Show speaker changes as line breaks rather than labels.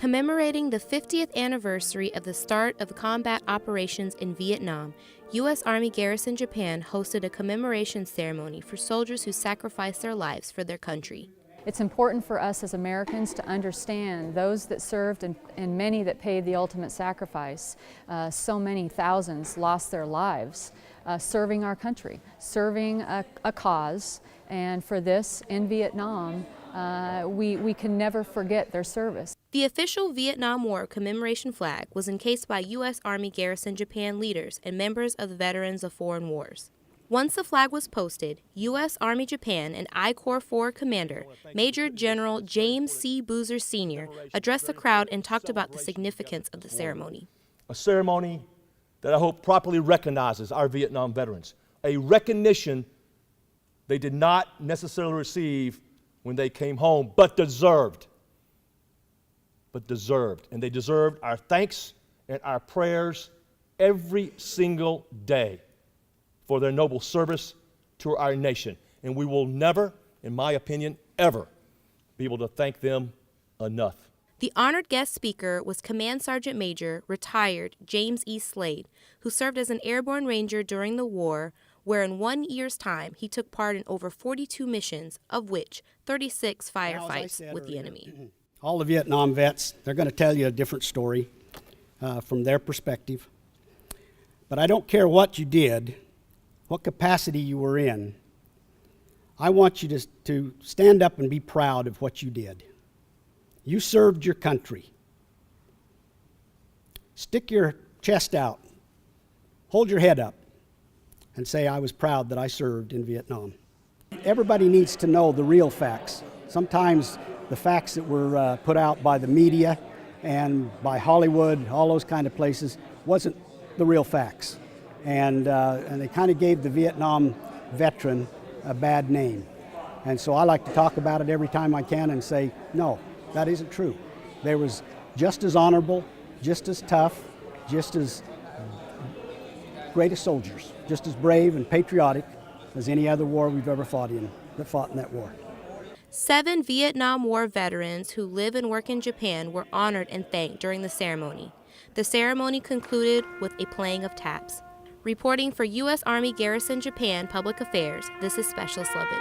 Commemorating the 50th anniversary of the start of combat operations in Vietnam, U.S. Army Garrison Japan hosted a commemoration ceremony for soldiers who sacrificed their lives for their country.
It's important for us as Americans to understand those that served and many that paid the ultimate sacrifice. So many thousands lost their lives serving our country, serving a cause, and for this, in Vietnam, we can never forget their service.
The official Vietnam War Commemoration Flag was encased by U.S. Army Garrison Japan leaders and members of the veterans of foreign wars. Once the flag was posted, U.S. Army Japan and I Corps 4 Commander Major General James C. Boozer Sr. addressed the crowd and talked about the significance of the ceremony.
A ceremony that I hope properly recognizes our Vietnam veterans, a recognition they did not necessarily receive when they came home, but deserved. And they deserved our thanks and our prayers every single day for their noble service to our nation. And we will never, in my opinion, ever be able to thank them enough.
The honored guest speaker was Command Sergeant Major, retired James E. Slade, who served as an airborne ranger during the war, where in 1 year's time he took part in over 42 missions, of which 36 firefights with the enemy.
All the Vietnam vets, they're going to tell you a different story from their perspective. But I don't care what you did, what capacity you were in. I want you to stand up and be proud of what you did. You served your country. Stick your chest out, hold your head up, and say, I was proud that I served in Vietnam. Everybody needs to know the real facts. Sometimes the facts that were put out by the media and by Hollywood, all those kind of places, wasn't the real facts. And they kind of gave the Vietnam veteran a bad name. And so I like to talk about it every time I can and say, no, that isn't true. There was just as honorable, just as tough, just as great as soldiers, just as brave and patriotic as any other war we've ever fought in that war.
7 Vietnam War veterans who live and work in Japan were honored and thanked during the ceremony. The ceremony concluded with a playing of taps. Reporting for U.S. Army Garrison Japan Public Affairs, this is Specialist Lovett.